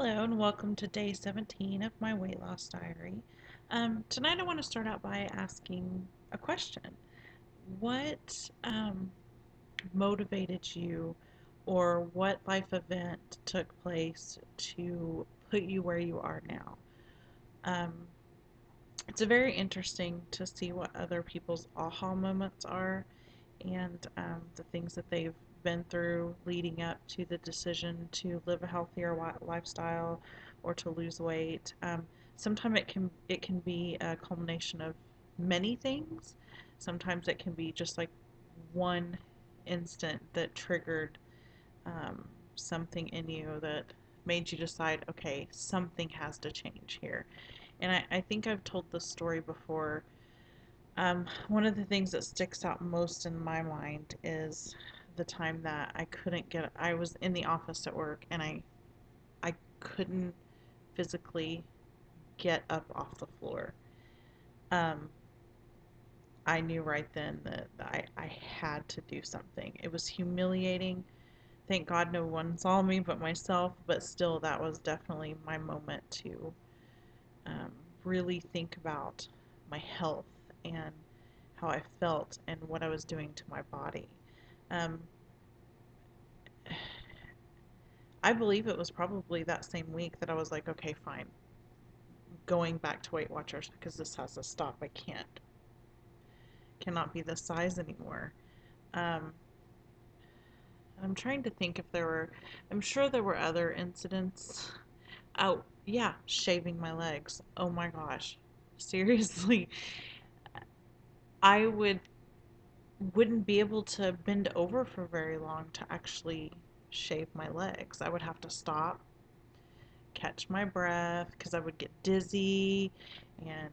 Hello and welcome to day 17 of my weight loss diary. Tonight I want to start out by asking a question. What motivated you, or what life event took place to put you where you are now? Um, it's very interesting to see what other people's aha moments are, and the things that they've been through leading up to the decision to live a healthier lifestyle or to lose weight. Sometimes it can be a culmination of many things. Sometimes it can be just like one instant that triggered um, something in you that made you decide, okay, something has to change here. And I think I've told this story before. One of the things that sticks out most in my mind is the time that I was in the office at work and I couldn't physically get up off the floor. Um, I knew right then that I had to do something. It was humiliating. Thank God no one saw me but myself, but still, that was definitely my moment to um, really think about my health and how I felt and what I was doing to my body. Um, I believe it was probably that same week that I was like, okay, fine, going back to Weight Watchers because this has to stop. Cannot be this size anymore. Um, I'm trying to think if I'm sure there were other incidents. Oh, yeah, shaving my legs. Oh my gosh. Seriously, I wouldn't be able to bend over for very long to actually shave my legs. I would have to stop, catch my breath because I would get dizzy and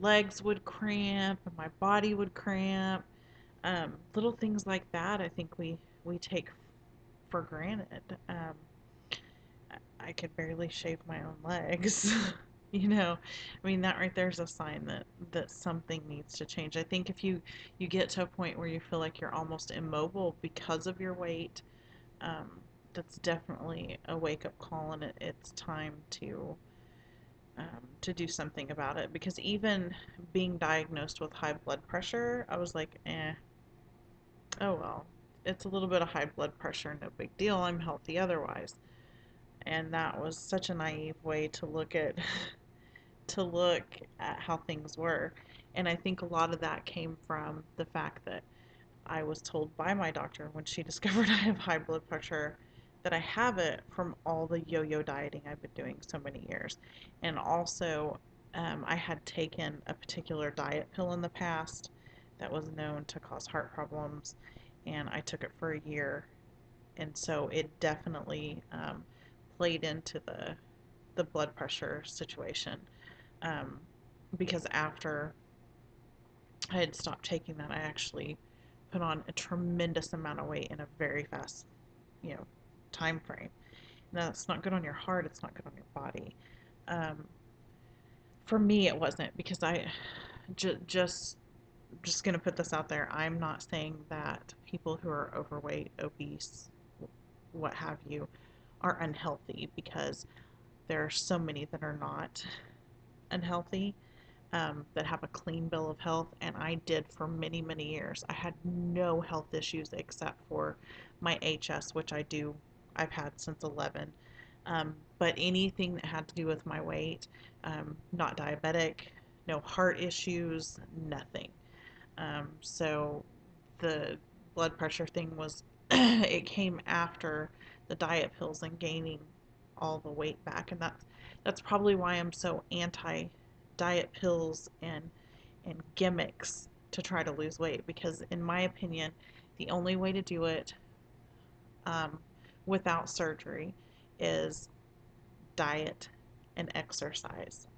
legs would cramp and my body would cramp. Little things like that I think we take for granted. I could barely shave my own legs. I mean, that right there is a sign that something needs to change. I think if you get to a point where you feel like you're almost immobile because of your weight, um, that's definitely a wake up call, and it's time to do something about it. Because even being diagnosed with high blood pressure, I was like, oh well, it's a little bit of high blood pressure, no big deal. I'm healthy otherwise. And that was such a naive way to look at to look at how things were. And I think a lot of that came from the fact that I was told by my doctor when she discovered I have high blood pressure that I have it from all the yo-yo dieting I've been doing so many years. And also, I had taken a particular diet pill in the past that was known to cause heart problems, and I took it for a year, and so it definitely played into the blood pressure situation. Um, because after I had stopped taking that, I actually put on a tremendous amount of weight in a very fast, you know, time frame. Now, it's not good on your heart. It's not good on your body. Um, for me, it wasn't because just gonna put this out there. I'm not saying that people who are overweight, obese, what have you, are unhealthy, because there are so many that are not unhealthy, that have a clean bill of health, and I did for many, many years. I had no health issues except for my HS, which I've had since 11. But anything that had to do with my weight, not diabetic, no heart issues, nothing. So the blood pressure thing was, it came after the diet pills and gaining all the weight back, and that's probably why I'm so anti diet pills and gimmicks to try to lose weight, because in my opinion, the only way to do it um, without surgery is diet and exercise.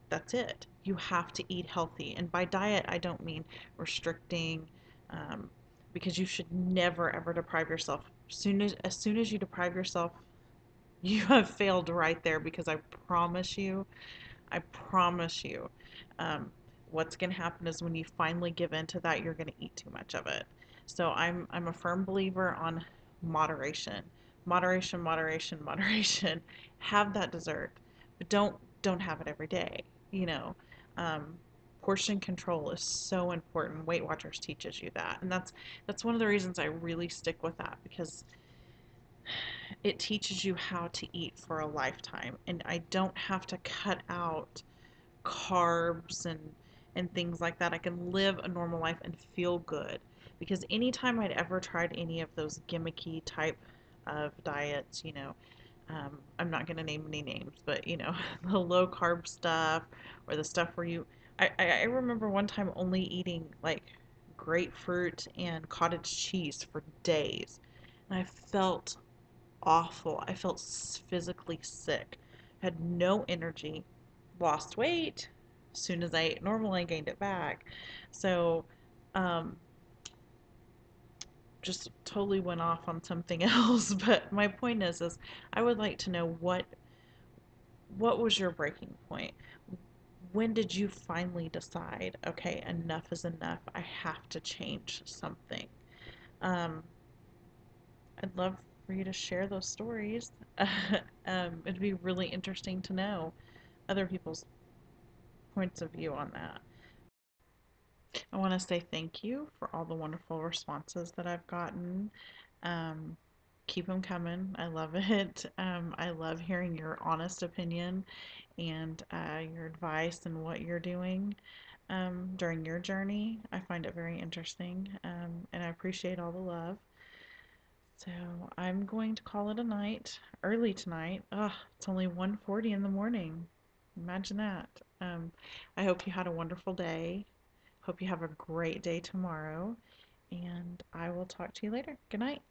That's it. You have to eat healthy. And by diet, I don't mean restricting, um, because you should never ever deprive yourself. As soon as you deprive yourself, you have failed right there, because I promise you, um, what's going to happen is when you finally give in to that, you're going to eat too much of it. So I'm a firm believer on moderation, moderation, moderation, moderation. Have that dessert, but don't have it every day. You know, um, portion control is so important. Weight Watchers teaches you that, and that's one of the reasons I really stick with that, because it teaches you how to eat for a lifetime, and I don't have to cut out carbs and things like that. I can live a normal life and feel good, because anytime I'd ever tried any of those gimmicky type of diets, I'm not going to name any names, but the low carb stuff, or the stuff where I remember one time only eating like grapefruit and cottage cheese for days, and I felt awful. I felt physically sick, had no energy, lost weight. As soon as I ate normal, I gained it back. So, um, just totally went off on something else. But my point is I would like to know what was your breaking point? When did you finally decide, okay, enough is enough. I have to change something. Um, I'd love for you to share those stories. It'd be really interesting to know other people's points of view on that. I want to say thank you for all the wonderful responses that I've gotten. Um, Keep them coming. I love it. I love hearing your honest opinion and your advice and what you're doing during your journey. I find it very interesting, and I appreciate all the love. So I'm going to call it a night, early tonight. Ugh, it's only 1:40 in the morning. Imagine that. I hope you had a wonderful day. Hope you have a great day tomorrow, and I will talk to you later. Good night.